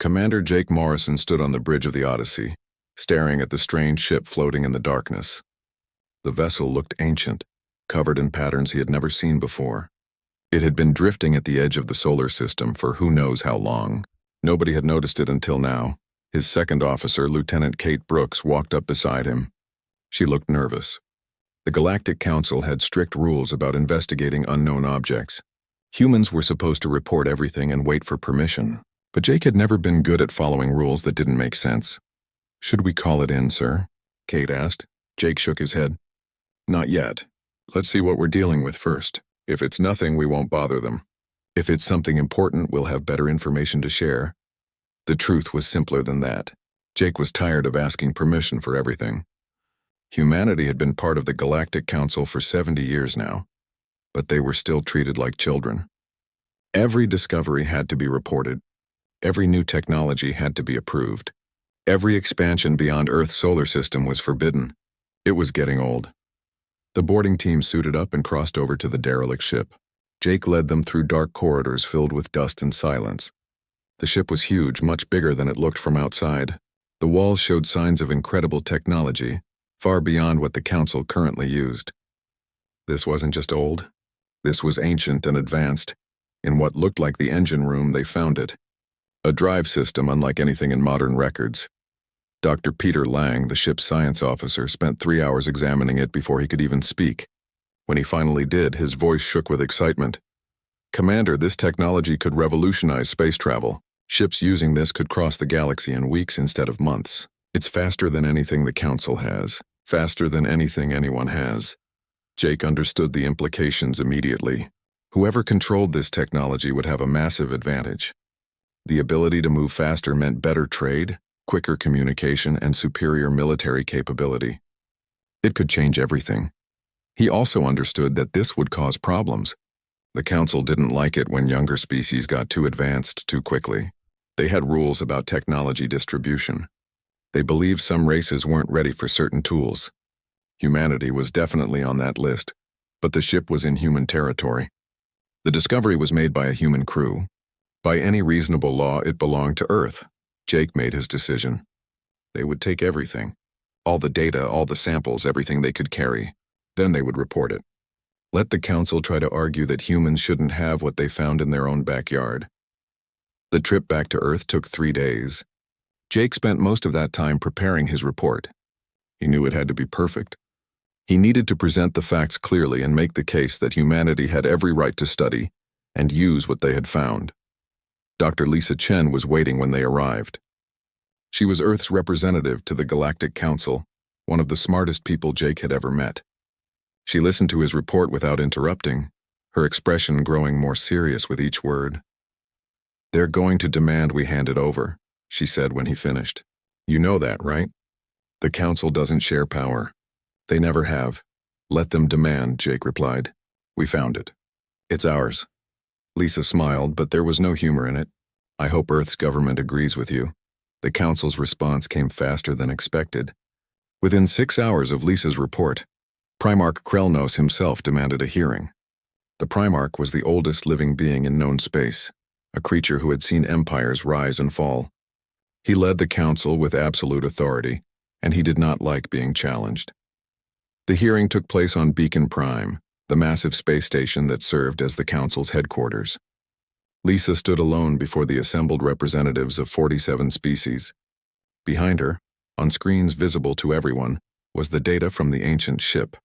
Commander Jake Morrison stood on the bridge of the Odyssey, staring at the strange ship floating in the darkness. The vessel looked ancient, covered in patterns he had never seen before. It had been drifting at the edge of the solar system for who knows how long. Nobody had noticed it until now. His second officer, Lieutenant Kate Brooks, walked up beside him. She looked nervous. The Galactic Council had strict rules about investigating unknown objects. Humans were supposed to report everything and wait for permission, but Jake had never been good at following rules that didn't make sense. "Should we call it in, sir?" Kate asked. Jake shook his head. "Not yet. Let's see what we're dealing with first. If it's nothing, we won't bother them. If it's something important, we'll have better information to share." The truth was simpler than that. Jake was tired of asking permission for everything. Humanity had been part of the Galactic Council for 70 years now, but they were still treated like children. Every discovery had to be reported. Every new technology had to be approved. Every expansion beyond Earth's solar system was forbidden. It was getting old. The boarding team suited up and crossed over to the derelict ship. Jake led them through dark corridors filled with dust and silence. The ship was huge, much bigger than it looked from outside. The walls showed signs of incredible technology, far beyond what the Council currently used. This wasn't just old. This was ancient and advanced. In what looked like the engine room, they found it. A drive system unlike anything in modern records. Dr. Peter Lang, the ship's science officer, spent 3 hours examining it before he could even speak. When he finally did, his voice shook with excitement. "Commander, this technology could revolutionize space travel. Ships using this could cross the galaxy in weeks instead of months. It's faster than anything the Council has. Faster than anything anyone has." Jake understood the implications immediately. Whoever controlled this technology would have a massive advantage. The ability to move faster meant better trade, quicker communication, and superior military capability. It could change everything. He also understood that this would cause problems. The Council didn't like it when younger species got too advanced too quickly. They had rules about technology distribution. They believed some races weren't ready for certain tools. Humanity was definitely on that list, but the ship was in human territory. The discovery was made by a human crew. By any reasonable law, it belonged to Earth. Jake made his decision. They would take everything. All the data, all the samples, everything they could carry. Then they would report it. Let the Council try to argue that humans shouldn't have what they found in their own backyard. The trip back to Earth took 3 days. Jake spent most of that time preparing his report. He knew it had to be perfect. He needed to present the facts clearly and make the case that humanity had every right to study and use what they had found. Dr. Lisa Chen was waiting when they arrived. She was Earth's representative to the Galactic Council, one of the smartest people Jake had ever met. She listened to his report without interrupting, her expression growing more serious with each word. "They're going to demand we hand it over," she said when he finished. "You know that, right? The Council doesn't share power. They never have. Let them demand," Jake replied. "We found it. It's ours." Lisa smiled, but there was no humor in it. "I hope Earth's government agrees with you." The Council's response came faster than expected. Within 6 hours of Lisa's report, Primarch Krellnos himself demanded a hearing. The Primarch was the oldest living being in known space, a creature who had seen empires rise and fall. He led the Council with absolute authority, and he did not like being challenged. The hearing took place on Beacon Prime, the massive space station that served as the Council's headquarters. Lisa stood alone before the assembled representatives of 47 species. Behind her, on screens visible to everyone, was the data from the ancient ship.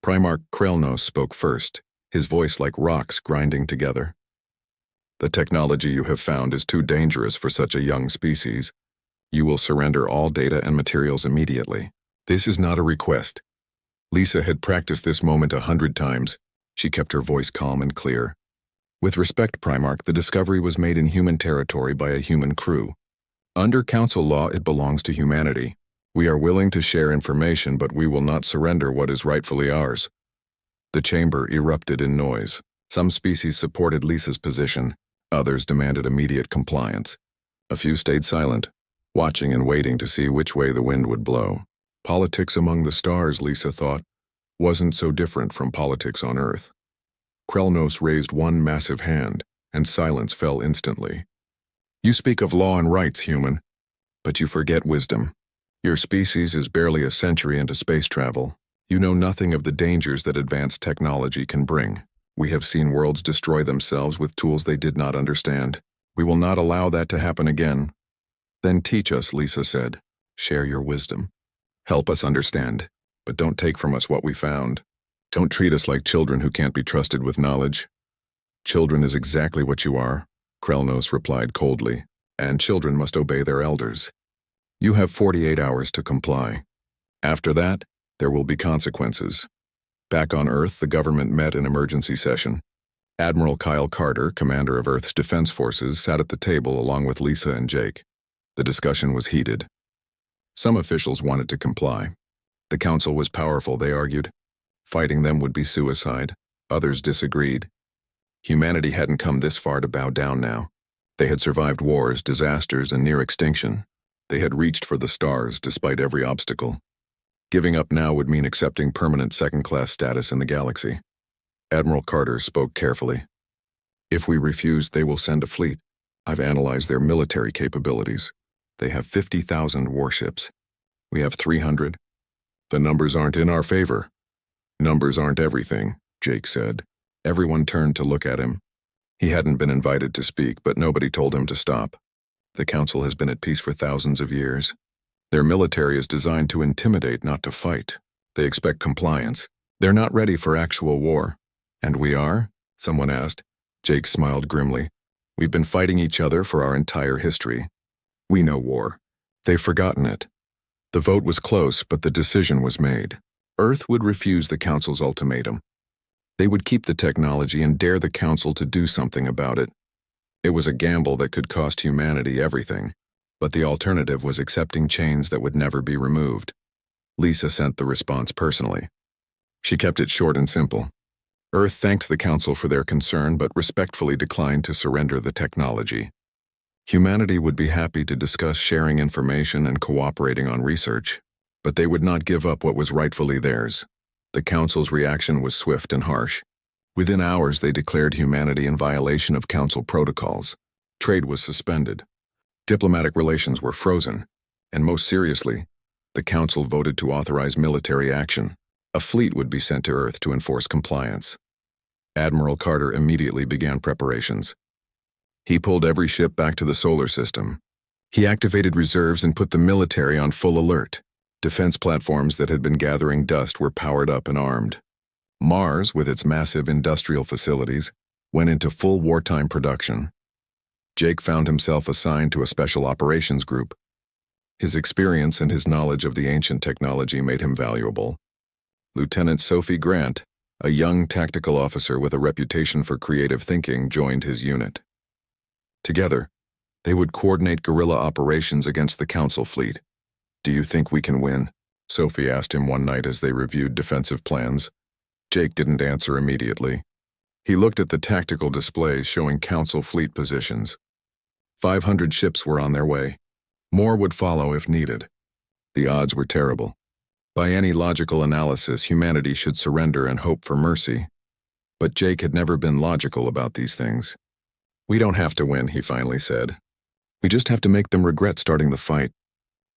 Primarch Krellnos spoke first, his voice like rocks grinding together. "The technology you have found is too dangerous for such a young species. You will surrender all data and materials immediately. This is not a request." Lisa had practiced this moment 100 times. She kept her voice calm and clear. "With respect, Primarch, the discovery was made in human territory by a human crew. Under Council law, it belongs to humanity. We are willing to share information, but we will not surrender what is rightfully ours." The chamber erupted in noise. Some species supported Lisa's position. Others demanded immediate compliance. A few stayed silent, watching and waiting to see which way the wind would blow. Politics among the stars, Lisa thought, wasn't so different from politics on Earth. Krellnos raised one massive hand, and silence fell instantly. You speak of law and rights, human, but you forget wisdom. Your species is barely a century into space travel. You know nothing of the dangers that advanced technology can bring. We have seen worlds destroy themselves with tools they did not understand. We will not allow that to happen again. Then teach us, Lisa said. Share your wisdom. Help us understand, but don't take from us what we found. Don't treat us like children who can't be trusted with knowledge. Children is exactly what you are, Krelnos replied coldly, and children must obey their elders. You have 48 hours to comply. After that, there will be consequences. Back on Earth, the government met in emergency session. Admiral Kyle Carter, commander of Earth's defense forces, sat at the table along with Lisa and Jake. The discussion was heated. Some officials wanted to comply. The council was powerful, they argued. Fighting them would be suicide. Others disagreed. Humanity hadn't come this far to bow down now. They had survived wars, disasters, and near extinction. They had reached for the stars despite every obstacle. Giving up now would mean accepting permanent second-class status in the galaxy. Admiral Carter spoke carefully. If we refuse, they will send a fleet. I've analyzed their military capabilities. They have 50,000 warships. We have 300. The numbers aren't in our favor. Numbers aren't everything, Jake said. Everyone turned to look at him. He hadn't been invited to speak, but nobody told him to stop. The council has been at peace for thousands of years. Their military is designed to intimidate, not to fight. They expect compliance. They're not ready for actual war. And we are? Someone asked. Jake smiled grimly. We've been fighting each other for our entire history. We know war. They've forgotten it. The vote was close, but the decision was made. Earth would refuse the council's ultimatum. They would keep the technology and dare the council to do something about it. It was a gamble that could cost humanity everything, but the alternative was accepting chains that would never be removed. Lisa sent the response personally. She kept it short and simple. Earth thanked the council for their concern but respectfully declined to surrender the technology. Humanity would be happy to discuss sharing information and cooperating on research, but they would not give up what was rightfully theirs. The council's reaction was swift and harsh. Within hours, they declared humanity in violation of council protocols. Trade was suspended. Diplomatic relations were frozen. And most seriously, the council voted to authorize military action. A fleet would be sent to Earth to enforce compliance. Admiral Carter immediately began preparations. He pulled every ship back to the solar system. He activated reserves and put the military on full alert. Defense platforms that had been gathering dust were powered up and armed. Mars, with its massive industrial facilities, went into full wartime production. Jake found himself assigned to a special operations group. His experience and his knowledge of the ancient technology made him valuable. Lieutenant Sophie Grant, a young tactical officer with a reputation for creative thinking, joined his unit. Together, they would coordinate guerrilla operations against the council fleet. Do you think we can win? Sophie asked him one night as they reviewed defensive plans. Jake didn't answer immediately. He looked at the tactical displays showing council fleet positions. 500 ships were on their way. More would follow if needed. The odds were terrible. By any logical analysis, humanity should surrender and hope for mercy. But Jake had never been logical about these things. We don't have to win, he finally said. We just have to make them regret starting the fight.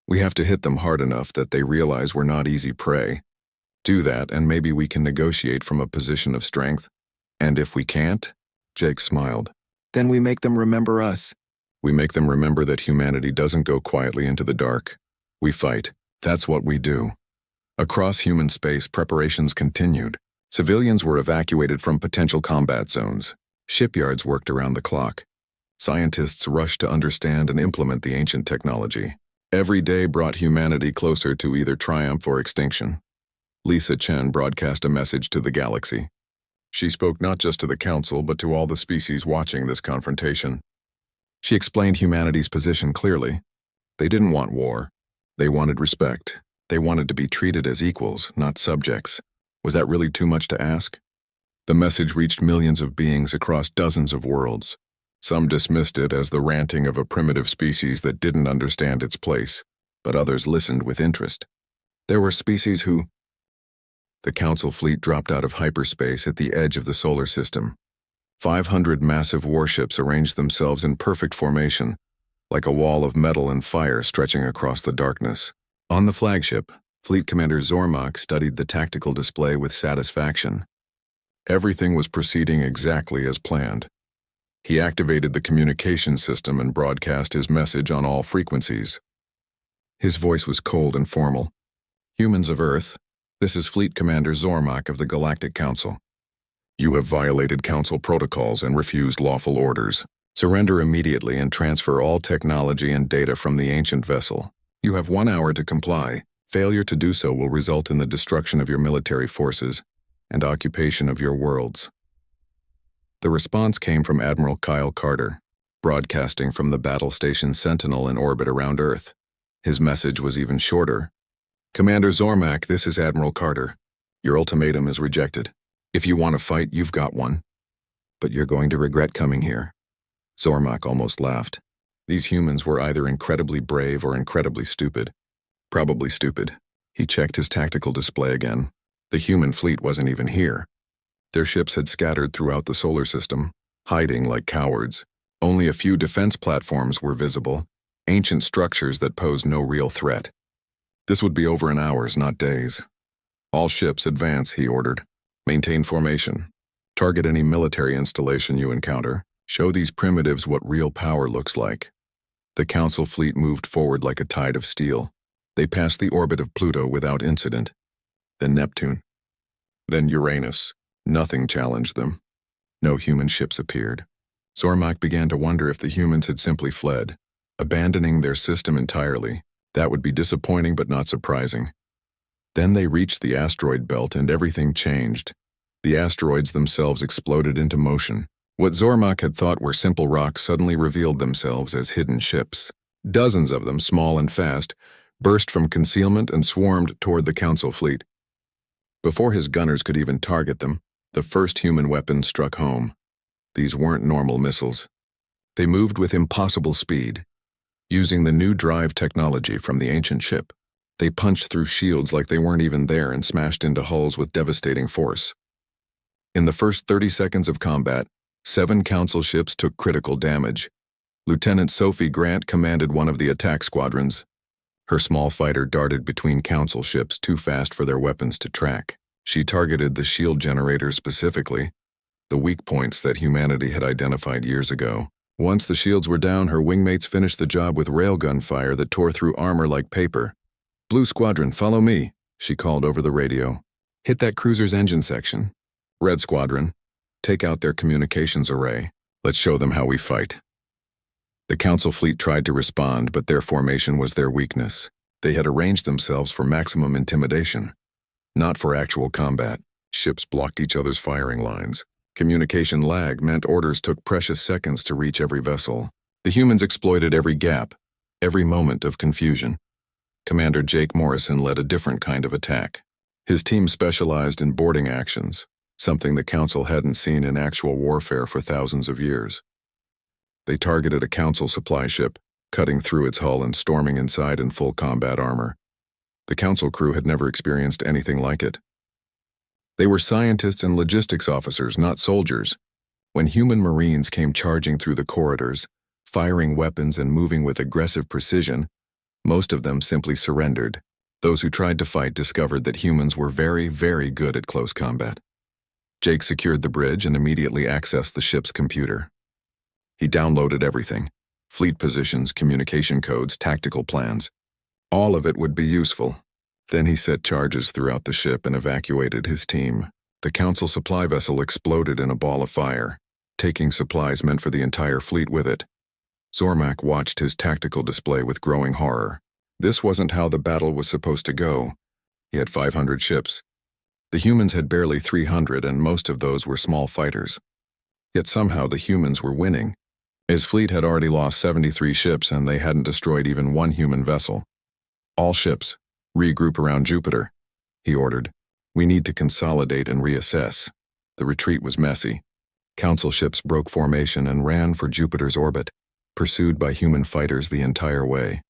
We have to hit them hard enough that they realize we're not easy prey. Do that, and maybe we can negotiate from a position of strength. And if we can't, Jake smiled, then we make them remember us. We make them remember that humanity doesn't go quietly into the dark. We fight. That's what we do. Across human space, preparations continued. Civilians were evacuated from potential combat zones. Shipyards worked around the clock. Scientists rushed to understand and implement the ancient technology. Every day brought humanity closer to either triumph or extinction. Lisa Chen broadcast a message to the galaxy. She spoke not just to the council, but to all the species watching this confrontation. She explained humanity's position clearly. They didn't want war. They wanted respect. They wanted to be treated as equals, not subjects. Was that really too much to ask? The message reached millions of beings across dozens of worlds. Some dismissed it as the ranting of a primitive species that didn't understand its place, but others listened with interest. There were species who... The council fleet dropped out of hyperspace at the edge of the solar system. 500 massive warships arranged themselves in perfect formation, like a wall of metal and fire stretching across the darkness. On the flagship, Fleet Commander Zormak studied the tactical display with satisfaction. Everything was proceeding exactly as planned. He activated the communication system and broadcast his message on all frequencies. His voice was cold and formal. "Humans of Earth, this is Fleet Commander Zormak of the Galactic Council. You have violated Council protocols and refused lawful orders. Surrender immediately and transfer all technology and data from the ancient vessel. You have 1 hour to comply. Failure to do so will result in the destruction of your military forces and occupation of your worlds." The response came from Admiral Kyle Carter, broadcasting from the battle station Sentinel in orbit around Earth. His message was even shorter. "Commander Zormak, this is Admiral Carter. Your ultimatum is rejected. If you want to fight, you've got one. But you're going to regret coming here." Zormak almost laughed. These humans were either incredibly brave or incredibly stupid. Probably stupid. He checked his tactical display again. The human fleet wasn't even here. Their ships had scattered throughout the solar system, hiding like cowards. Only a few defense platforms were visible, ancient structures that posed no real threat. This would be over in hours, not days. "All ships advance," he ordered. "Maintain formation. Target any military installation you encounter. Show these primitives what real power looks like." The Council fleet moved forward like a tide of steel. They passed the orbit of Pluto without incident. Then Neptune. Then Uranus. Nothing challenged them. No human ships appeared. Zormak began to wonder if the humans had simply fled, abandoning their system entirely. That would be disappointing but not surprising. Then they reached the asteroid belt and everything changed. The asteroids themselves exploded into motion. What Zormak had thought were simple rocks suddenly revealed themselves as hidden ships. Dozens of them, small and fast, burst from concealment and swarmed toward the Council fleet. Before his gunners could even target them, the first human weapons struck home. These weren't normal missiles. They moved with impossible speed. Using the new drive technology from the ancient ship, they punched through shields like they weren't even there and smashed into hulls with devastating force. In the first 30 seconds of combat, 7 Council ships took critical damage. Lieutenant Sophie Grant commanded one of the attack squadrons. Her small fighter darted between Council ships too fast for their weapons to track. She targeted the shield generators specifically, the weak points that humanity had identified years ago. Once the shields were down, her wingmates finished the job with railgun fire that tore through armor like paper. "Blue Squadron, follow me," she called over the radio. "Hit that cruiser's engine section. Red Squadron, take out their communications array. Let's show them how we fight." The Council fleet tried to respond, but their formation was their weakness. They had arranged themselves for maximum intimidation, not for actual combat. Ships blocked each other's firing lines. Communication lag meant orders took precious seconds to reach every vessel. The humans exploited every gap, every moment of confusion. Commander Jake Morrison led a different kind of attack. His team specialized in boarding actions, something the Council hadn't seen in actual warfare for thousands of years. They targeted a Council supply ship, cutting through its hull and storming inside in full combat armor. The Council crew had never experienced anything like it. They were scientists and logistics officers, not soldiers. When human Marines came charging through the corridors, firing weapons and moving with aggressive precision, most of them simply surrendered. Those who tried to fight discovered that humans were very, very good at close combat. Jake secured the bridge and immediately accessed the ship's computer. He downloaded everything: fleet positions, communication codes, tactical plans. All of it would be useful. Then he set charges throughout the ship and evacuated his team. The Council supply vessel exploded in a ball of fire, taking supplies meant for the entire fleet with it. Zormak watched his tactical display with growing horror. This wasn't how the battle was supposed to go. He had 500 ships. The humans had barely 300, and most of those were small fighters. Yet somehow the humans were winning. His fleet had already lost 73 ships, and they hadn't destroyed even one human vessel. "All ships, regroup around Jupiter," he ordered. "We need to consolidate and reassess." The retreat was messy. Council ships broke formation and ran for Jupiter's orbit, pursued by human fighters the entire way.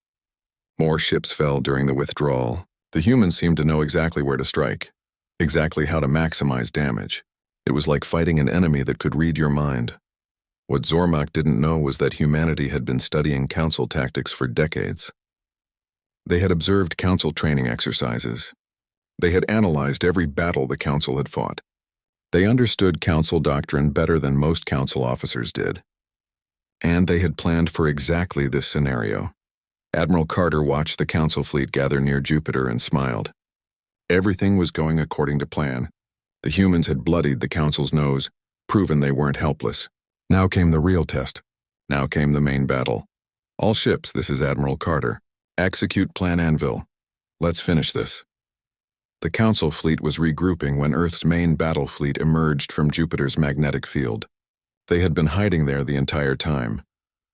More ships fell during the withdrawal. The humans seemed to know exactly where to strike, exactly how to maximize damage. It was like fighting an enemy that could read your mind. What Zormak didn't know was that humanity had been studying Council tactics for decades. They had observed Council training exercises. They had analyzed every battle the Council had fought. They understood Council doctrine better than most Council officers did. And they had planned for exactly this scenario. Admiral Carter watched the Council fleet gather near Jupiter and smiled. Everything was going according to plan. The humans had bloodied the Council's nose, proven they weren't helpless. Now came the real test. Now came the main battle. All ships, this is Admiral Carter. Execute Plan Anvil. Let's finish this. The Council fleet was regrouping when Earth's main battle fleet emerged from Jupiter's magnetic field. They had been hiding there the entire time,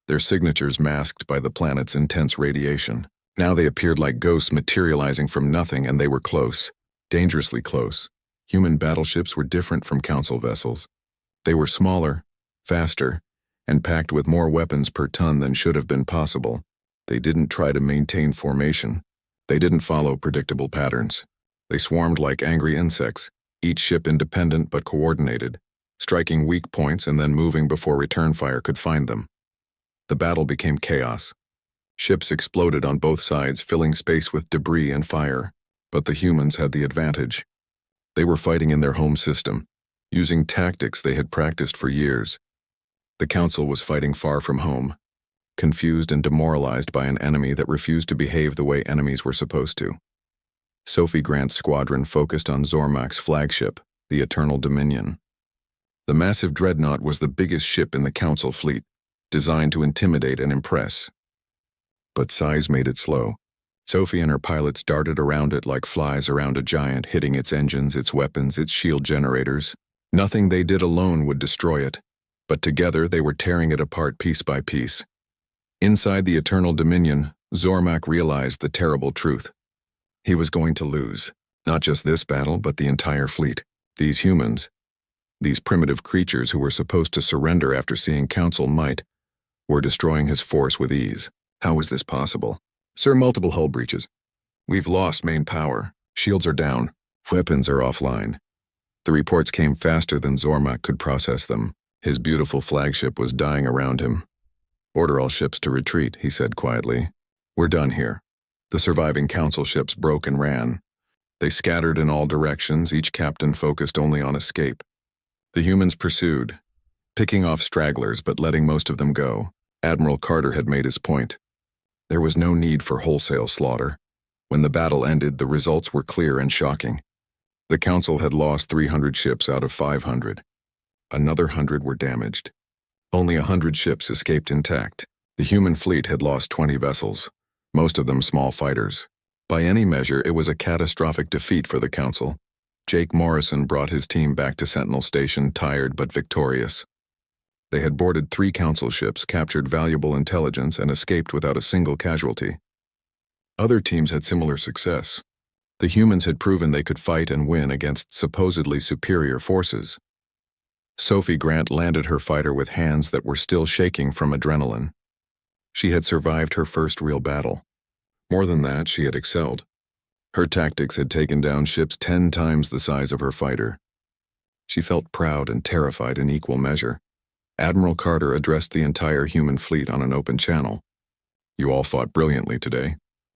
their signatures masked by the planet's intense radiation. Now they appeared like ghosts materializing from nothing, and they were close, dangerously close. Human battleships were different from Council vessels. They were smaller, faster, and packed with more weapons per ton than should have been possible. They didn't try to maintain formation. They didn't follow predictable patterns. They swarmed like angry insects, each ship independent but coordinated, striking weak points and then moving before return fire could find them. The battle became chaos. Ships exploded on both sides, filling space with debris and fire, but the humans had the advantage. They were fighting in their home system, using tactics they had practiced for years. The Council was fighting far from home, confused and demoralized by an enemy that refused to behave the way enemies were supposed to. Sophie Grant's squadron focused on Zormak's flagship, the Eternal Dominion. The massive dreadnought was the biggest ship in the Council fleet, designed to intimidate and impress. But size made it slow. Sophie and her pilots darted around it like flies around a giant, hitting its engines, its weapons, its shield generators. Nothing they did alone would destroy it, but together they were tearing it apart piece by piece. Inside the Eternal Dominion, Zormak realized the terrible truth. He was going to lose, not just this battle, but the entire fleet. These humans, these primitive creatures who were supposed to surrender after seeing Council might, were destroying his force with ease. How was this possible? Sir, multiple hull breaches. We've lost main power. Shields are down. Weapons are offline. The reports came faster than Zormak could process them. His beautiful flagship was dying around him. Order all ships to retreat, he said quietly. We're done here. The surviving Council ships broke and ran. They scattered in all directions, each captain focused only on escape. The humans pursued, picking off stragglers but letting most of them go. Admiral Carter had made his point. There was no need for wholesale slaughter. When the battle ended, the results were clear and shocking. The Council had lost 300 ships out of 500. Another 100 were damaged. Only 100 ships escaped intact. The human fleet had lost 20 vessels, most of them small fighters. By any measure, it was a catastrophic defeat for the Council. Jake Morrison brought his team back to Sentinel Station tired but victorious. They had boarded 3 Council ships, captured valuable intelligence, and escaped without a single casualty. Other teams had similar success. The humans had proven they could fight and win against supposedly superior forces. Sophie Grant landed her fighter with hands that were still shaking from adrenaline. She had survived her first real battle. More than that, she had excelled. Her tactics had taken down ships 10 times the size of her fighter. She felt proud and terrified in equal measure. Admiral Carter addressed the entire human fleet on an open channel. You all fought brilliantly today.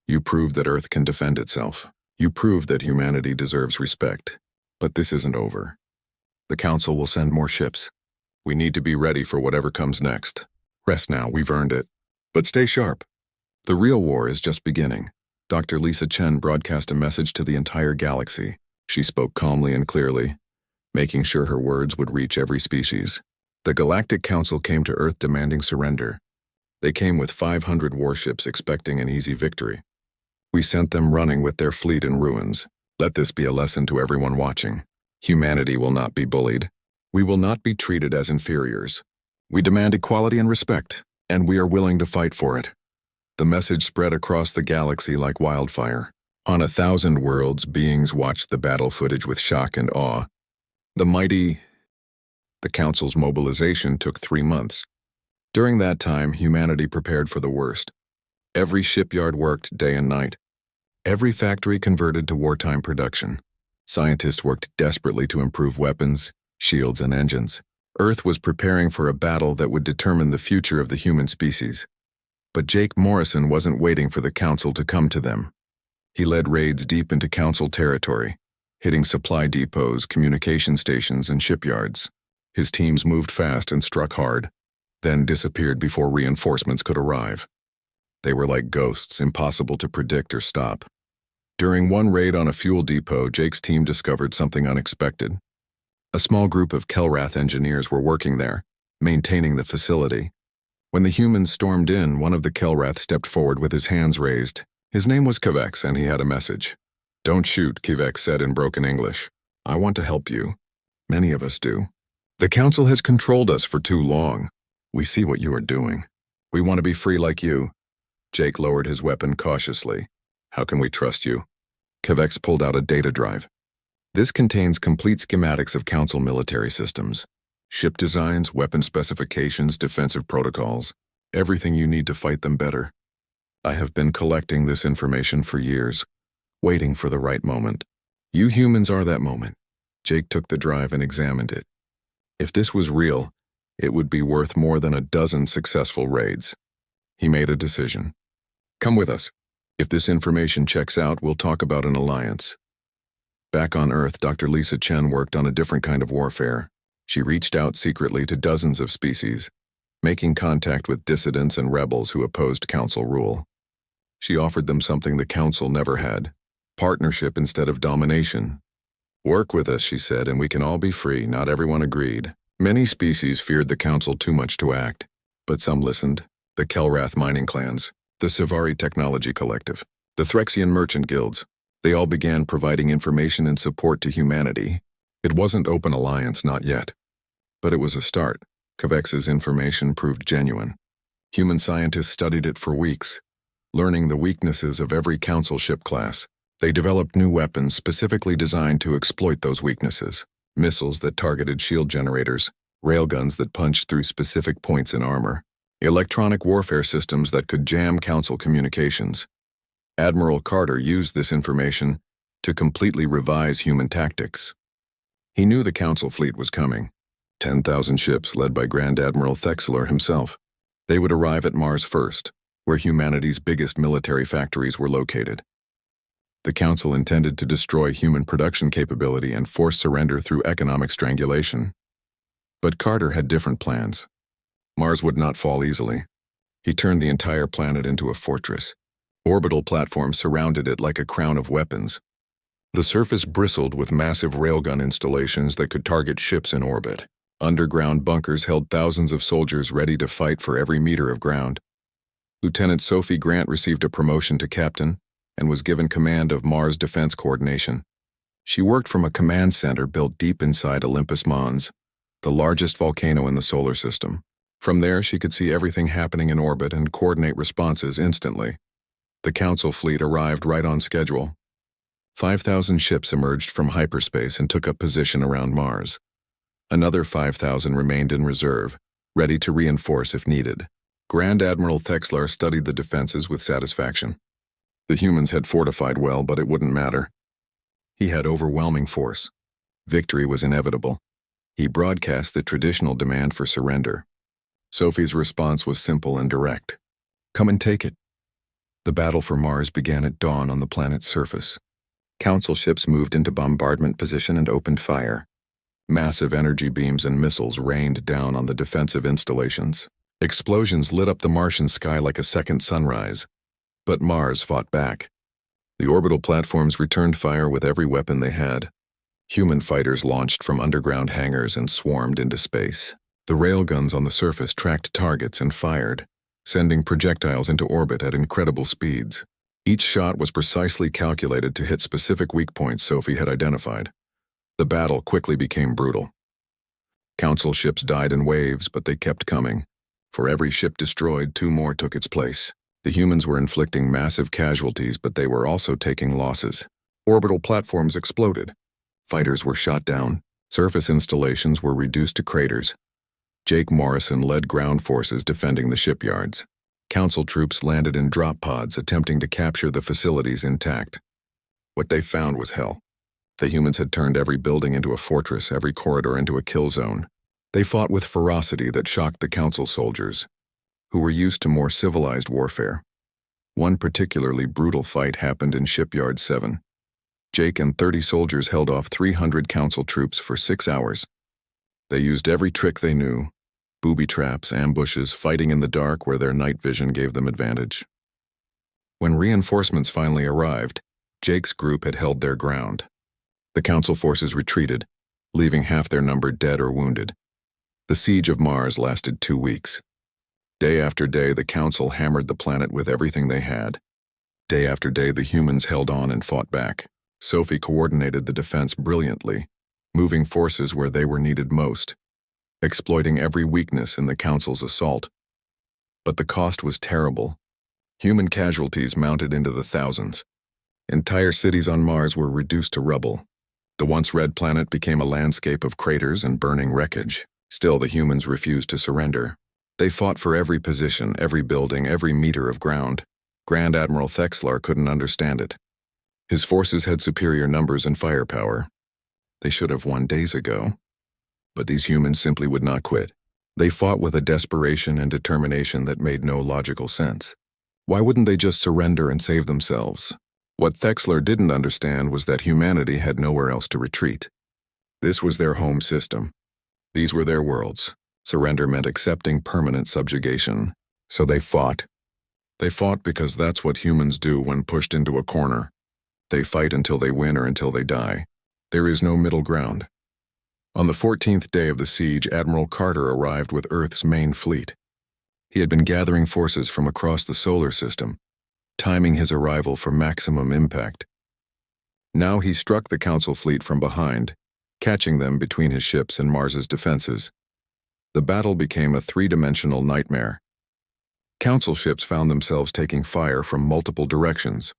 You proved that Earth can defend itself. You proved that humanity deserves respect. But this isn't over. The Council will send more ships. We need to be ready for whatever comes next. Rest now, we've earned it. But stay sharp. The real war is just beginning. Dr. Lisa Chen broadcast a message to the entire galaxy. She spoke calmly and clearly, making sure her words would reach every species. The Galactic Council came to Earth demanding surrender. They came with 500 warships expecting an easy victory. We sent them running with their fleet in ruins. Let this be a lesson to everyone watching. Humanity will not be bullied. We will not be treated as inferiors. We demand equality and respect, and we are willing to fight for it. The message spread across the galaxy like wildfire. On 1,000 worlds, beings watched the battle footage with shock and awe. The Council's mobilization took 3 months. During that time, humanity prepared for the worst. Every shipyard worked day and night. Every factory converted to wartime production. Scientists worked desperately to improve weapons, shields, and engines. Earth was preparing for a battle that would determine the future of the human species. But Jake Morrison wasn't waiting for the Council to come to them. He led raids deep into Council territory, hitting supply depots, communication stations, and shipyards. His teams moved fast and struck hard, then disappeared before reinforcements could arrive. They were like ghosts, impossible to predict or stop. During one raid on a fuel depot, Jake's team discovered something unexpected. A small group of Kelrath engineers were working there, maintaining the facility. When the humans stormed in, one of the Kelrath stepped forward with his hands raised. His name was Kivex, and he had a message. "Don't shoot," Kivex said in broken English. "I want to help you. Many of us do. The Council has controlled us for too long. We see what you are doing. We want to be free like you." Jake lowered his weapon cautiously. "How can we trust you?" Kivex pulled out a data drive. This contains complete schematics of Council military systems. Ship designs, weapon specifications, defensive protocols. Everything you need to fight them better. I have been collecting this information for years, waiting for the right moment. You humans are that moment. Jake took the drive and examined it. If this was real, it would be worth more than a dozen successful raids. He made a decision. "Come with us. If this information checks out, we'll talk about an alliance." Back on Earth, Dr. Lisa Chen worked on a different kind of warfare. She reached out secretly to dozens of species, making contact with dissidents and rebels who opposed Council rule. She offered them something the Council never had: partnership instead of domination. "Work with us," she said, "and we can all be free." Not everyone agreed. Many species feared the Council too much to act, but some listened. The Kelrath mining clans, the Savari Technology Collective, the Threxian merchant guilds. They all began providing information and support to humanity. It wasn't open alliance, not yet. But it was a start. Kivex's information proved genuine. Human scientists studied it for weeks, learning the weaknesses of every Council ship class. They developed new weapons specifically designed to exploit those weaknesses. Missiles that targeted shield generators, railguns that punched through specific points in armor, electronic warfare systems that could jam Council communications. Admiral Carter used this information to completely revise human tactics. He knew the Council fleet was coming. 10,000 ships led by Grand Admiral Thexler himself. They would arrive at Mars first, where humanity's biggest military factories were located. The Council intended to destroy human production capability and force surrender through economic strangulation. But Carter had different plans. Mars would not fall easily. He turned the entire planet into a fortress. Orbital platforms surrounded it like a crown of weapons. The surface bristled with massive railgun installations that could target ships in orbit. Underground bunkers held thousands of soldiers ready to fight for every meter of ground. Lieutenant Sophie Grant received a promotion to captain and was given command of Mars Defense Coordination. She worked from a command center built deep inside Olympus Mons, the largest volcano in the solar system. From there, she could see everything happening in orbit and coordinate responses instantly. The Council fleet arrived right on schedule. 5,000 ships emerged from hyperspace and took up position around Mars. Another 5,000 remained in reserve, ready to reinforce if needed. Grand Admiral Thexler studied the defenses with satisfaction. The humans had fortified well, but it wouldn't matter. He had overwhelming force. Victory was inevitable. He broadcast the traditional demand for surrender. Sophie's response was simple and direct. "Come and take it." The battle for Mars began at dawn on the planet's surface. Council ships moved into bombardment position and opened fire. Massive energy beams and missiles rained down on the defensive installations. Explosions lit up the Martian sky like a second sunrise. But Mars fought back. The orbital platforms returned fire with every weapon they had. Human fighters launched from underground hangars and swarmed into space. The railguns on the surface tracked targets and fired, sending projectiles into orbit at incredible speeds. Each shot was precisely calculated to hit specific weak points Sophie had identified. The battle quickly became brutal. Council ships died in waves, but they kept coming. For every ship destroyed, 2 more took its place. The humans were inflicting massive casualties, but they were also taking losses. Orbital platforms exploded. Fighters were shot down. Surface installations were reduced to craters. Jake Morrison led ground forces defending the shipyards. Council troops landed in drop pods attempting to capture the facilities intact. What they found was hell. The humans had turned every building into a fortress, every corridor into a kill zone. They fought with ferocity that shocked the Council soldiers, who were used to more civilized warfare. One particularly brutal fight happened in Shipyard 7. Jake and 30 soldiers held off 300 Council troops for 6 hours. They used every trick they knew: booby traps, ambushes, fighting in the dark where their night vision gave them advantage. When reinforcements finally arrived, Jake's group had held their ground. The Council forces retreated, leaving half their number dead or wounded. The siege of Mars lasted 2 weeks. Day after day, the Council hammered the planet with everything they had. Day after day, the humans held on and fought back. Sophie coordinated the defense brilliantly, moving forces where they were needed most, exploiting every weakness in the Council's assault. But the cost was terrible. Human casualties mounted into the thousands. Entire cities on Mars were reduced to rubble. The once red planet became a landscape of craters and burning wreckage. Still, the humans refused to surrender. They fought for every position, every building, every meter of ground. Grand Admiral Thexlar couldn't understand it. His forces had superior numbers and firepower. They should have won days ago. But these humans simply would not quit. They fought with a desperation and determination that made no logical sense. Why wouldn't they just surrender and save themselves? What Thexlar didn't understand was that humanity had nowhere else to retreat. This was their home system. These were their worlds. Surrender meant accepting permanent subjugation. So they fought. They fought because that's what humans do when pushed into a corner. They fight until they win or until they die. There is no middle ground. On the 14th day of the siege, Admiral Carter arrived with Earth's main fleet. He had been gathering forces from across the solar system, timing his arrival for maximum impact. Now he struck the Council fleet from behind, catching them between his ships and Mars's defenses. The battle became a three-dimensional nightmare. Council ships found themselves taking fire from multiple directions.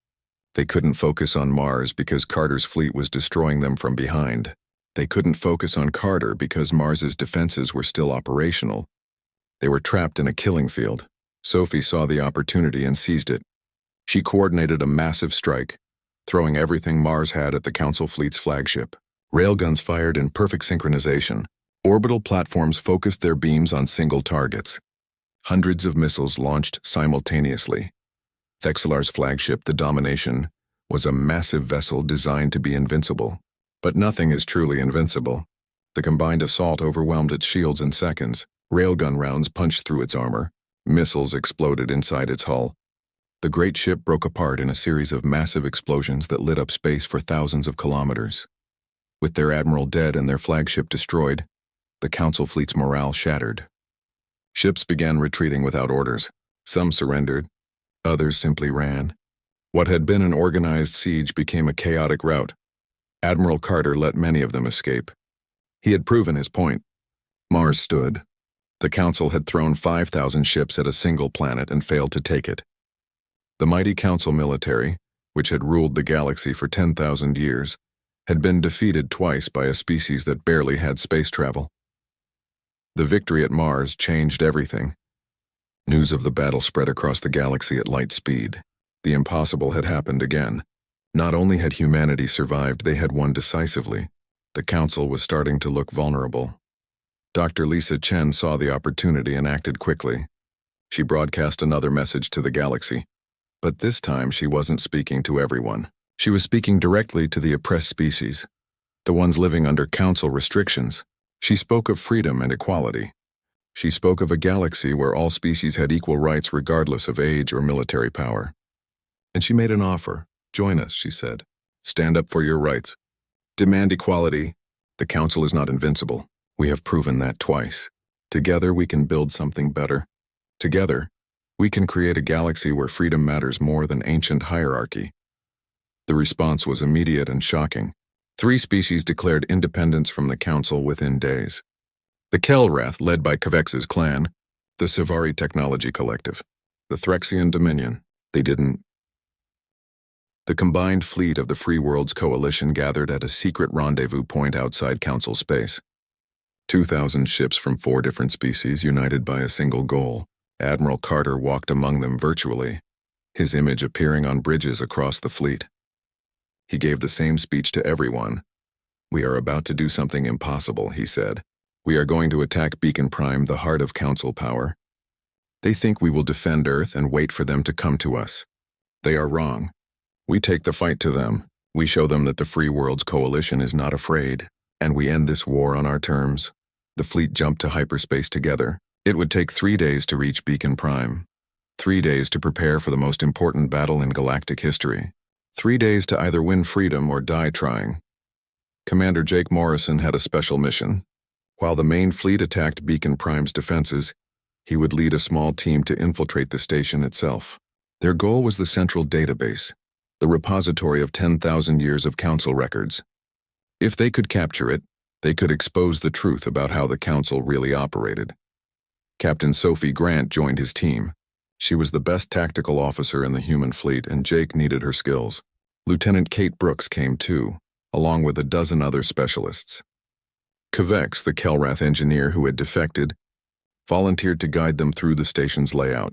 They couldn't focus on Mars because Carter's fleet was destroying them from behind. They couldn't focus on Carter because Mars's defenses were still operational. They were trapped in a killing field. Sophie saw the opportunity and seized it. She coordinated a massive strike, throwing everything Mars had at the Council fleet's flagship. Railguns fired in perfect synchronization. Orbital platforms focused their beams on single targets. Hundreds of missiles launched simultaneously. Thexlar's flagship, the Domination, was a massive vessel designed to be invincible. But nothing is truly invincible. The combined assault overwhelmed its shields in seconds. Railgun rounds punched through its armor. Missiles exploded inside its hull. The great ship broke apart in a series of massive explosions that lit up space for thousands of kilometers. With their admiral dead and their flagship destroyed, the Council fleet's morale shattered. Ships began retreating without orders. Some surrendered. Others simply ran. What had been an organized siege became a chaotic rout. Admiral Carter let many of them escape. He had proven his point. Mars stood. The Council had thrown 5,000 ships at a single planet and failed to take it. The mighty Council military, which had ruled the galaxy for 10,000 years, had been defeated twice by a species that barely had space travel. The victory at Mars changed everything. News of the battle spread across the galaxy at light speed. The impossible had happened again. Not only had humanity survived, they had won decisively. The Council was starting to look vulnerable. Dr. Lisa Chen saw the opportunity and acted quickly. She broadcast another message to the galaxy. But this time she wasn't speaking to everyone. She was speaking directly to the oppressed species, the ones living under Council restrictions. She spoke of freedom and equality. She spoke of a galaxy where all species had equal rights regardless of age or military power. And she made an offer. "Join us," she said. "Stand up for your rights. Demand equality. The Council is not invincible. We have proven that twice. Together we can build something better. Together, we can create a galaxy where freedom matters more than ancient hierarchy." The response was immediate and shocking. 3 species declared independence from the Council within days. The Kelrath, led by Kavex's clan, the Sivari Technology Collective, the Threxian Dominion. The combined fleet of the Free Worlds Coalition gathered at a secret rendezvous point outside Council space. 2,000 ships from 4 different species united by a single goal. Admiral Carter walked among them virtually, his image appearing on bridges across the fleet. He gave the same speech to everyone. "We are about to do something impossible," he said. We are going to attack Beacon Prime, the heart of Council power. They think we will defend Earth and wait for them to come to us. They are wrong. We take the fight to them. We show them that the Free Worlds Coalition is not afraid, and we end this war on our terms. The fleet jumped to hyperspace together. It would take 3 days to reach Beacon Prime. 3 days to prepare for the most important battle in galactic history. 3 days to either win freedom or die trying. Commander Jake Morrison had a special mission. While the main fleet attacked Beacon Prime's defenses, he would lead a small team to infiltrate the station itself. Their goal was the central database, the repository of 10,000 years of Council records. If they could capture it, they could expose the truth about how the Council really operated. Captain Sophie Grant joined his team. She was the best tactical officer in the human fleet, and Jake needed her skills. Lieutenant Kate Brooks came too, along with a dozen other specialists. Kvex, the Kelrath engineer who had defected, volunteered to guide them through the station's layout.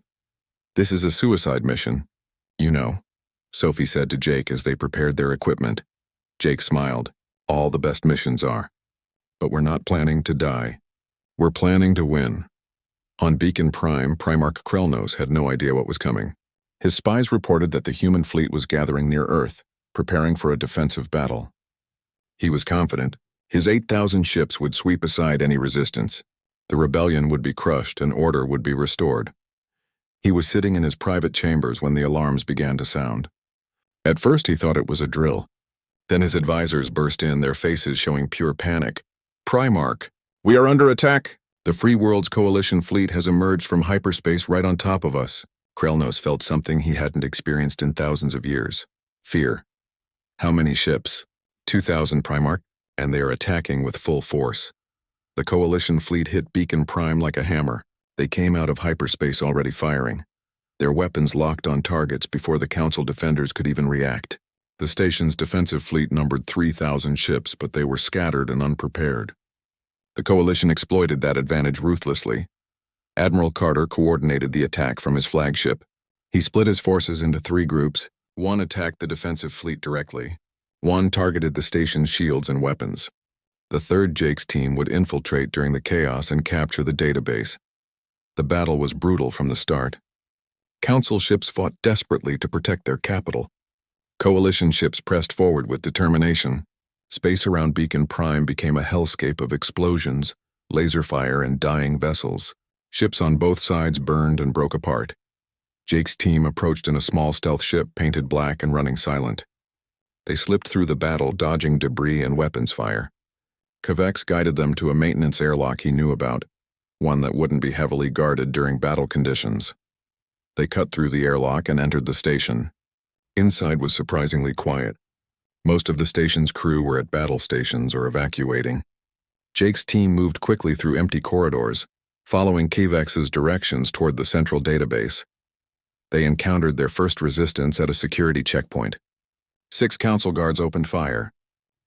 "This is a suicide mission, you know," Sophie said to Jake as they prepared their equipment. Jake smiled. "All the best missions are. But we're not planning to die. We're planning to win." On Beacon Prime, Primarch Krelnos had no idea what was coming. His spies reported that the human fleet was gathering near Earth, preparing for a defensive battle. He was confident. His 8,000 ships would sweep aside any resistance. The rebellion would be crushed and order would be restored. He was sitting in his private chambers when the alarms began to sound. At first he thought it was a drill. Then his advisors burst in, their faces showing pure panic. "Primarch, we are under attack. The Free Worlds Coalition fleet has emerged from hyperspace right on top of us." Krelnos felt something he hadn't experienced in thousands of years. Fear. "How many ships?" 2,000, Primarch, and they are attacking with full force. The Coalition fleet hit Beacon Prime like a hammer. They came out of hyperspace already firing. Their weapons locked on targets before the Council defenders could even react. The station's defensive fleet numbered 3,000 ships, but they were scattered and unprepared. The Coalition exploited that advantage ruthlessly. Admiral Carter coordinated the attack from his flagship. He split his forces into 3 groups. One attacked the defensive fleet directly. One targeted the station's shields and weapons. The third, Jake's team, would infiltrate during the chaos and capture the database. The battle was brutal from the start. Council ships fought desperately to protect their capital. Coalition ships pressed forward with determination. Space around Beacon Prime became a hellscape of explosions, laser fire, and dying vessels. Ships on both sides burned and broke apart. Jake's team approached in a small stealth ship painted black and running silent. They slipped through the battle, dodging debris and weapons fire. Kvex guided them to a maintenance airlock he knew about, one that wouldn't be heavily guarded during battle conditions. They cut through the airlock and entered the station. Inside was surprisingly quiet. Most of the station's crew were at battle stations or evacuating. Jake's team moved quickly through empty corridors, following Kvex's directions toward the central database. They encountered their first resistance at a security checkpoint. 6 Council guards opened fire.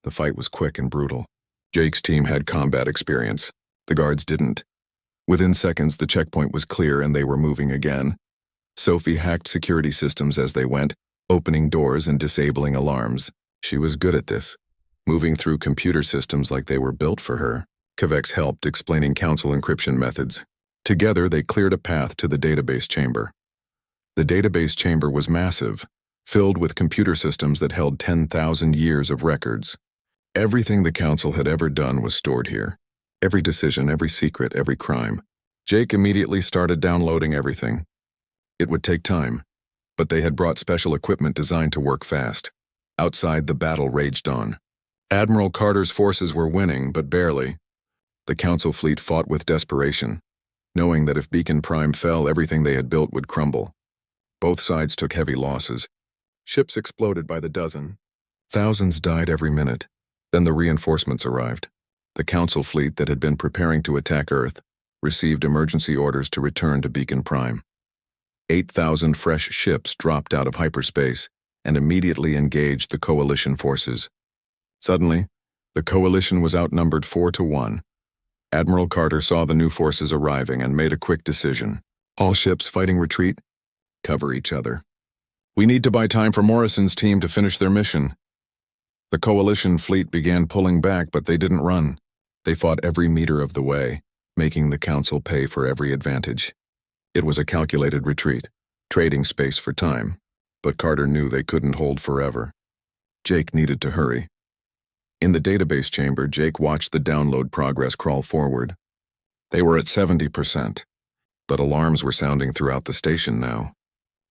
The fight was quick and brutal. Jake's team had combat experience. The guards didn't. Within seconds, the checkpoint was clear and they were moving again. Sophie hacked security systems as they went, opening doors and disabling alarms. She was good at this, moving through computer systems like they were built for her. Kvex helped, explaining Council encryption methods. Together, they cleared a path to the database chamber. The database chamber was massive, filled with computer systems that held 10,000 years of records. Everything the Council had ever done was stored here. Every decision, every secret, every crime. Jake immediately started downloading everything. It would take time, but they had brought special equipment designed to work fast. Outside, the battle raged on. Admiral Carter's forces were winning, but barely. The Council fleet fought with desperation, knowing that if Beacon Prime fell, everything they had built would crumble. Both sides took heavy losses. Ships exploded by the dozen. Thousands died every minute. Then the reinforcements arrived. The Council fleet that had been preparing to attack Earth received emergency orders to return to Beacon Prime. 8,000 fresh ships dropped out of hyperspace and immediately engaged the Coalition forces. Suddenly, the Coalition was outnumbered 4-1. Admiral Carter saw the new forces arriving and made a quick decision. All ships fighting retreat, cover each other. We need to buy time for Morrison's team to finish their mission. The Coalition fleet began pulling back, but they didn't run. They fought every meter of the way, making the council pay for every advantage. It was a calculated retreat, trading space for time, but Carter knew they couldn't hold forever. Jake needed to hurry. In the database chamber, Jake watched the download progress crawl forward. They were at 70%, but alarms were sounding throughout the station now.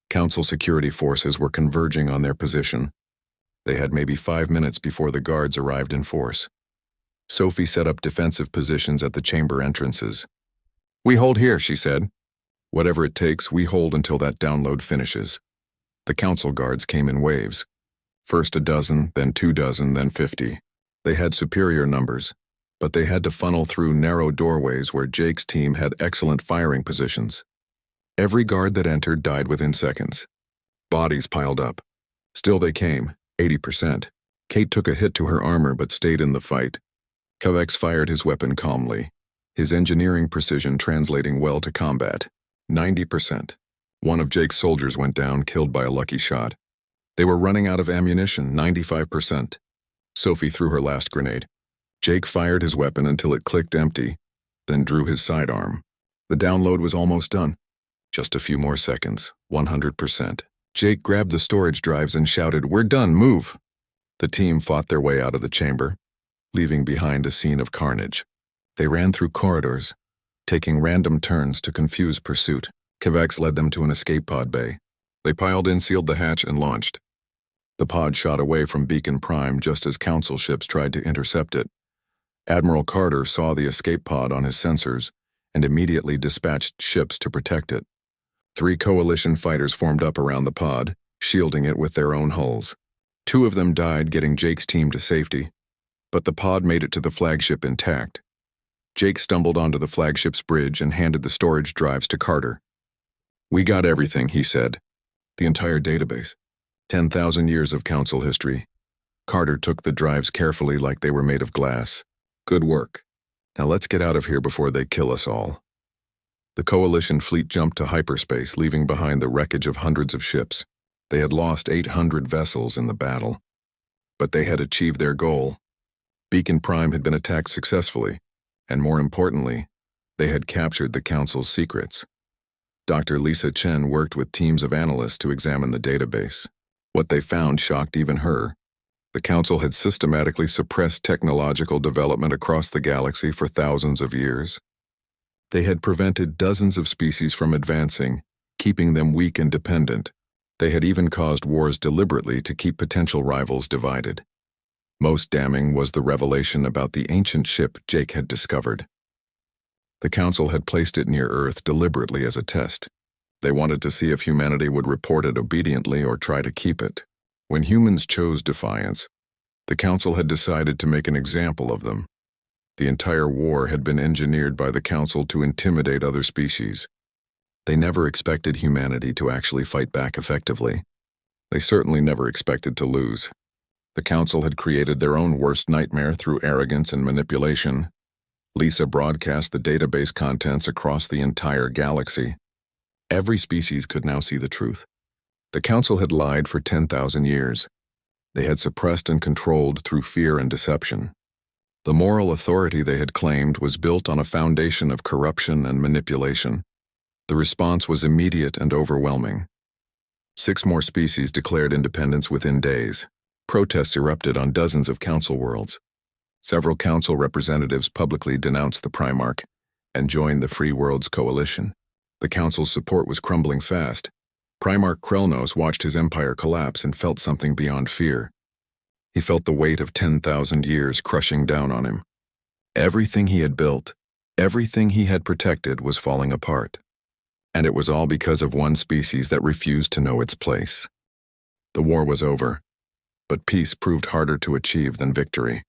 Council security forces were converging on their position. They had maybe 5 minutes before the guards arrived in force. Sophie set up defensive positions at the chamber entrances. "We hold here," she said. "Whatever it takes, we hold until that download finishes." The council guards came in waves. First a dozen, then 2 dozen, then 50. They had superior numbers, but they had to funnel through narrow doorways where Jake's team had excellent firing positions. Every guard that entered died within seconds. Bodies piled up. Still they came, 80%. Kate took a hit to her armor but stayed in the fight. Kavex fired his weapon calmly, his engineering precision translating well to combat. 90%. One of Jake's soldiers went down, killed by a lucky shot. They were running out of ammunition, 95%. Sophie threw her last grenade. Jake fired his weapon until it clicked empty, then drew his sidearm. The download was almost done. Just a few more seconds, 100%. Jake grabbed the storage drives and shouted, "We're done, move!" The team fought their way out of the chamber, leaving behind a scene of carnage. They ran through corridors, taking random turns to confuse pursuit. Kavex led them to an escape pod bay. They piled in, sealed the hatch, and launched. The pod shot away from Beacon Prime just as council ships tried to intercept it. Admiral Carter saw the escape pod on his sensors and immediately dispatched ships to protect it. 3 coalition fighters formed up around the pod, shielding it with their own hulls. 2 of them died getting Jake's team to safety, but the pod made it to the flagship intact. Jake stumbled onto the flagship's bridge and handed the storage drives to Carter. "We got everything," he said. "The entire database. 10,000 years of council history." Carter took the drives carefully like they were made of glass. "Good work. Now let's get out of here before they kill us all." The coalition fleet jumped to hyperspace, leaving behind the wreckage of hundreds of ships. They had lost 800 vessels in the battle, but they had achieved their goal. Beacon Prime had been attacked successfully, and more importantly, they had captured the council's secrets. Dr. Lisa Chen worked with teams of analysts to examine the database. What they found shocked even her. The council had systematically suppressed technological development across the galaxy for thousands of years. They had prevented dozens of species from advancing, keeping them weak and dependent. They had even caused wars deliberately to keep potential rivals divided. Most damning was the revelation about the ancient ship Jake had discovered. The council had placed it near Earth deliberately as a test. They wanted to see if humanity would report it obediently or try to keep it. When humans chose defiance, the council had decided to make an example of them. The entire war had been engineered by the council to intimidate other species. They never expected humanity to actually fight back effectively. They certainly never expected to lose. The council had created their own worst nightmare through arrogance and manipulation. Lisa broadcast the database contents across the entire galaxy. Every species could now see the truth. The council had lied for 10,000 years. They had suppressed and controlled through fear and deception. The moral authority they had claimed was built on a foundation of corruption and manipulation. The response was immediate and overwhelming. 6 more species declared independence within days. Protests erupted on dozens of council worlds. Several council representatives publicly denounced the Primarch and joined the Free Worlds Coalition. The council's support was crumbling fast. Primarch Krelnos watched his empire collapse and felt something beyond fear. He felt the weight of 10,000 years crushing down on him. Everything he had built, everything he had protected was falling apart. And it was all because of one species that refused to know its place. The war was over, but peace proved harder to achieve than victory.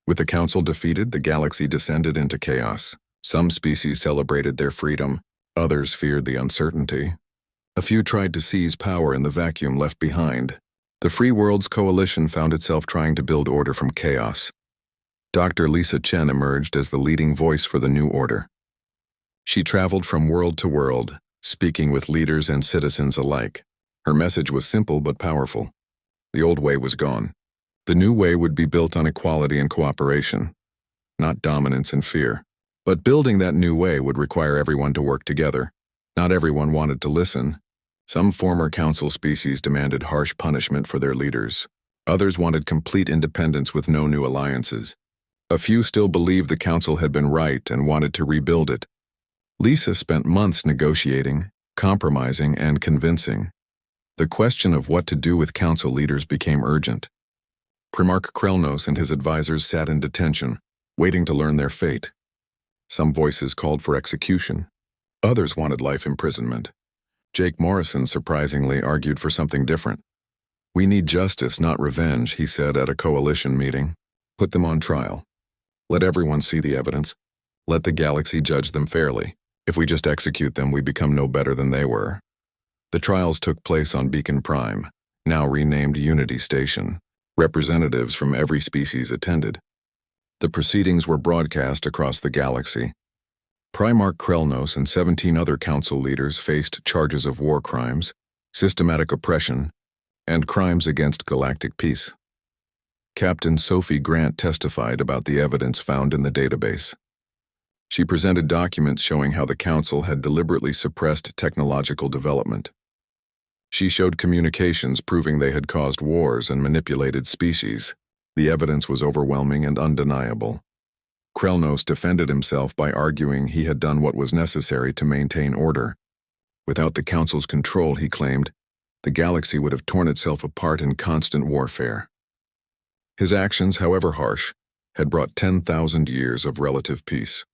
With the council defeated, the galaxy descended into chaos. Some species celebrated their freedom, others feared the uncertainty. A few tried to seize power in the vacuum left behind. The Free Worlds Coalition found itself trying to build order from chaos. Dr. Lisa Chen emerged as the leading voice for the new order. She traveled from world to world, speaking with leaders and citizens alike. Her message was simple but powerful. The old way was gone. The new way would be built on equality and cooperation. not dominance and fear. But building that new way would require everyone to work together. Not everyone wanted to listen. Some former council species demanded harsh punishment for their leaders. Others wanted complete independence with no new alliances. A few still believed the council had been right and wanted to rebuild it. Lisa spent months negotiating, compromising, and convincing. The question of what to do with council leaders became urgent. Primarch Krelnos and his advisors sat in detention, waiting to learn their fate. Some voices called for execution. Others wanted life imprisonment. Jake Morrison surprisingly argued for something different. "We need justice, not revenge," he said at a coalition meeting. "Put them on trial. Let everyone see the evidence. Let the galaxy judge them fairly. If we just execute them, we become no better than they were." The trials took place on Beacon Prime, now renamed Unity Station. Representatives from every species attended. The proceedings were broadcast across the galaxy. Primarch Krelnos and 17 other council leaders faced charges of war crimes, systematic oppression, and crimes against galactic peace. Captain Sophie Grant testified about the evidence found in the database. She presented documents showing how the council had deliberately suppressed technological development. She showed communications proving they had caused wars and manipulated species. The evidence was overwhelming and undeniable. Krelnos defended himself by arguing he had done what was necessary to maintain order. Without the council's control, he claimed, the galaxy would have torn itself apart in constant warfare. His actions, however harsh, had brought 10,000 years of relative peace.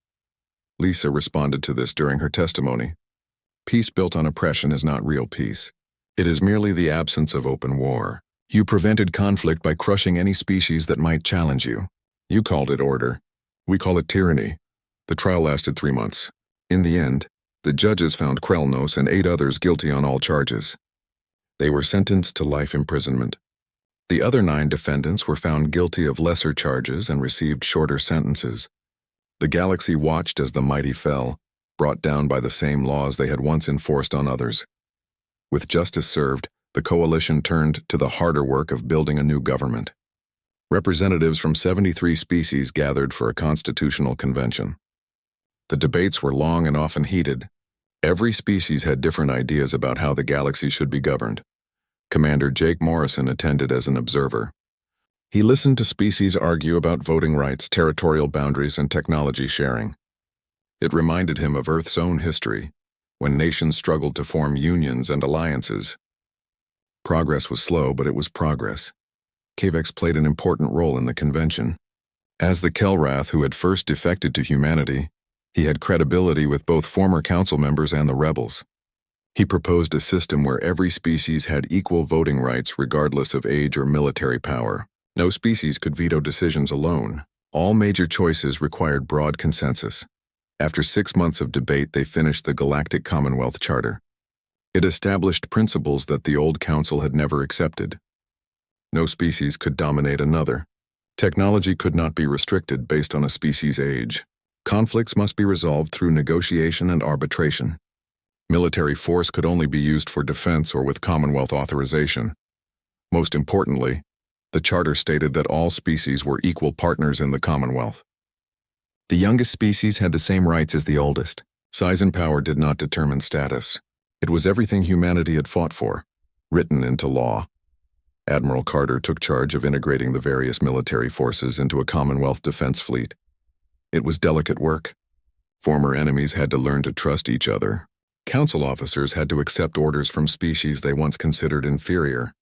Lisa responded to this during her testimony. "Peace built on oppression is not real peace. It is merely the absence of open war. You prevented conflict by crushing any species that might challenge you. You called it order. We call it tyranny." The trial lasted 3 months. In the end, the judges found Krelnos and 8 others guilty on all charges. They were sentenced to life imprisonment. The other 9 defendants were found guilty of lesser charges and received shorter sentences. The galaxy watched as the mighty fell, brought down by the same laws they had once enforced on others. With justice served, the coalition turned to the harder work of building a new government. Representatives from 73 species gathered for a constitutional convention. The debates were long and often heated. Every species had different ideas about how the galaxy should be governed. Commander Jake Morrison attended as an observer. He listened to species argue about voting rights, territorial boundaries, and technology sharing. It reminded him of Earth's own history, when nations struggled to form unions and alliances. Progress was slow, but it was progress. Kavex played an important role in the convention. As the Kelrath who had first defected to humanity, he had credibility with both former council members and the rebels. He proposed a system where every species had equal voting rights regardless of age or military power. No species could veto decisions alone. All major choices required broad consensus. After 6 months of debate, they finished the Galactic Commonwealth Charter. It established principles that the old council had never accepted. No species could dominate another. Technology could not be restricted based on a species' age. Conflicts must be resolved through negotiation and arbitration. Military force could only be used for defense or with Commonwealth authorization. Most importantly, the Charter stated that all species were equal partners in the Commonwealth. The youngest species had the same rights as the oldest. Size and power did not determine status. It was everything humanity had fought for, written into law. Admiral Carter took charge of integrating the various military forces into a Commonwealth defense fleet. It was delicate work. Former enemies had to learn to trust each other. Council officers had to accept orders from species they once considered inferior.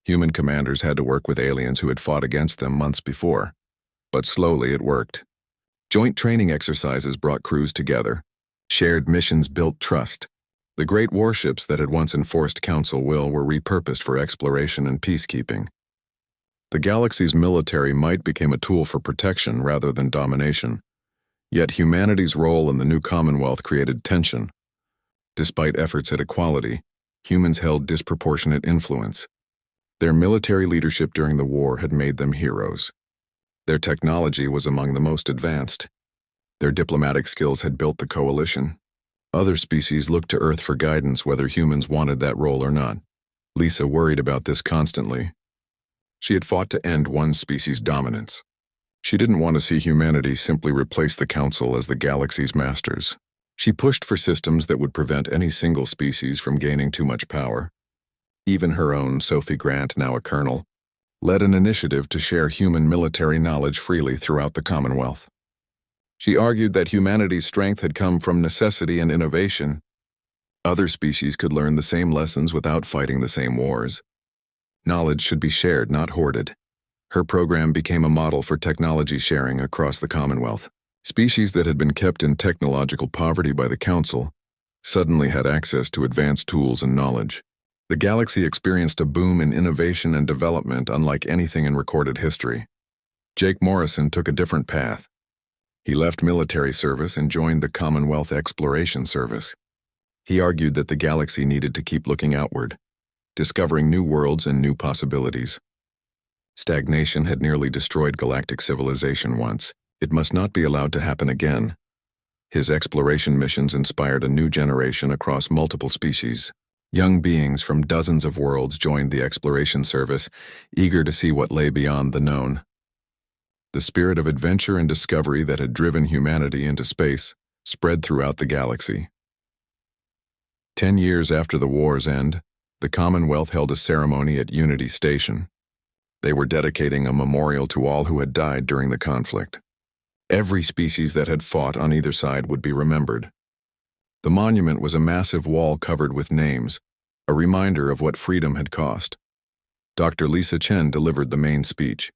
Human commanders had to work with aliens who had fought against them months before. But slowly it worked. Joint training exercises brought crews together. Shared missions built trust. The great warships that had once enforced council will were repurposed for exploration and peacekeeping. The galaxy's military might became a tool for protection rather than domination. Yet humanity's role in the new Commonwealth created tension. Despite efforts at equality, humans held disproportionate influence. Their military leadership during the war had made them heroes. Their technology was among the most advanced. Their diplomatic skills had built the coalition. Other species looked to Earth for guidance whether humans wanted that role or not. Lisa worried about this constantly. She had fought to end one species' dominance. She didn't want to see humanity simply replace the Council as the galaxy's masters. She pushed for systems that would prevent any single species from gaining too much power. Even her own Sophie Grant, now a colonel, led an initiative to share human military knowledge freely throughout the Commonwealth. She argued that humanity's strength had come from necessity and innovation. Other species could learn the same lessons without fighting the same wars. Knowledge should be shared, not hoarded. Her program became a model for technology sharing across the Commonwealth. Species that had been kept in technological poverty by the Council suddenly had access to advanced tools and knowledge. The galaxy experienced a boom in innovation and development unlike anything in recorded history. Jake Morrison took a different path. He left military service and joined the Commonwealth Exploration Service. He argued that the galaxy needed to keep looking outward, discovering new worlds and new possibilities. Stagnation had nearly destroyed galactic civilization once. It must not be allowed to happen again. His exploration missions inspired a new generation across multiple species. Young beings from dozens of worlds joined the exploration service, eager to see what lay beyond the known. The spirit of adventure and discovery that had driven humanity into space spread throughout the galaxy. 10 years after the war's end, the Commonwealth held a ceremony at Unity Station. They were dedicating a memorial to all who had died during the conflict. Every species that had fought on either side would be remembered. The monument was a massive wall covered with names, a reminder of what freedom had cost. Dr. Lisa Chen delivered the main speech.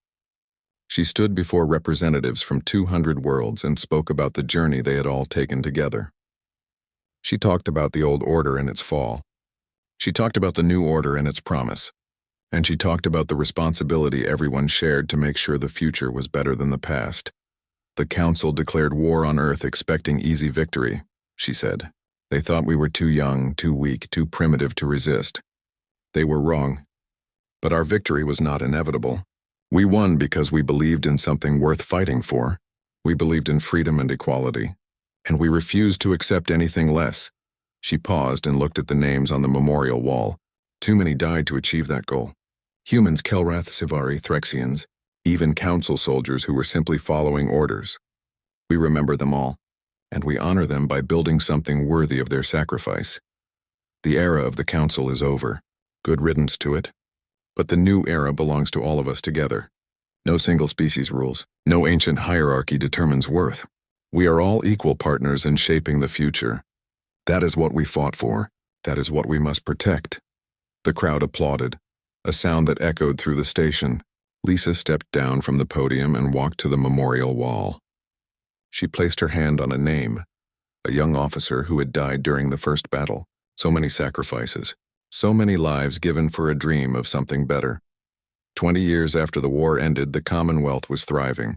She stood before representatives from 200 worlds and spoke about the journey they had all taken together. She talked about the old order and its fall. She talked about the new order and its promise. And she talked about the responsibility everyone shared to make sure the future was better than the past. The Council declared war on Earth expecting easy victory, she said. They thought we were too young, too weak, too primitive to resist. They were wrong. But our victory was not inevitable. We won because we believed in something worth fighting for. We believed in freedom and equality. And we refused to accept anything less. She paused and looked at the names on the memorial wall. Too many died to achieve that goal. Humans, Kelrath, Sivari, Threxians, even Council soldiers who were simply following orders. We remember them all, and we honor them by building something worthy of their sacrifice. The era of the Council is over. Good riddance to it. But the new era belongs to all of us together. No single species rules. No ancient hierarchy determines worth. We are all equal partners in shaping the future. That is what we fought for. That is what we must protect. The crowd applauded, a sound that echoed through the station. Lisa stepped down from the podium and walked to the memorial wall. She placed her hand on a name, a young officer who had died during the first battle. So many sacrifices, so many lives given for a dream of something better. 20 years after the war ended, the Commonwealth was thriving.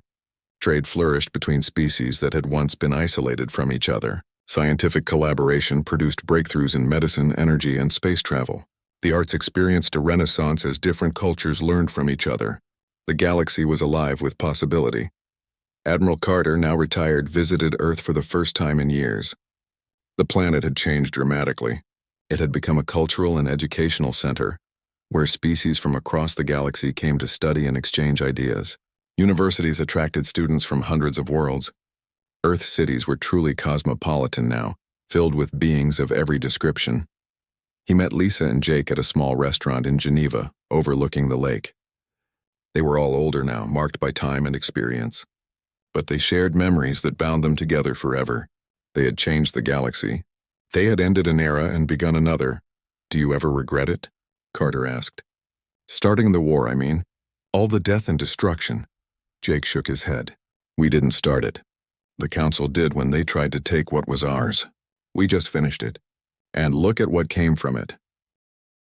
Trade flourished between species that had once been isolated from each other. Scientific collaboration produced breakthroughs in medicine, energy, and space travel. The arts experienced a renaissance as different cultures learned from each other. The galaxy was alive with possibility. Admiral Carter, now retired, visited Earth for the first time in years. The planet had changed dramatically. It had become a cultural and educational center, where species from across the galaxy came to study and exchange ideas. Universities attracted students from hundreds of worlds. Earth cities were truly cosmopolitan now, filled with beings of every description. He met Lisa and Jake at a small restaurant in Geneva, overlooking the lake. They were all older now, marked by time and experience. But they shared memories that bound them together forever. They had changed the galaxy. They had ended an era and begun another. Do you ever regret it? Carter asked. Starting the war, I mean. All the death and destruction. Jake shook his head. We didn't start it. The Council did when they tried to take what was ours. We just finished it. And look at what came from it.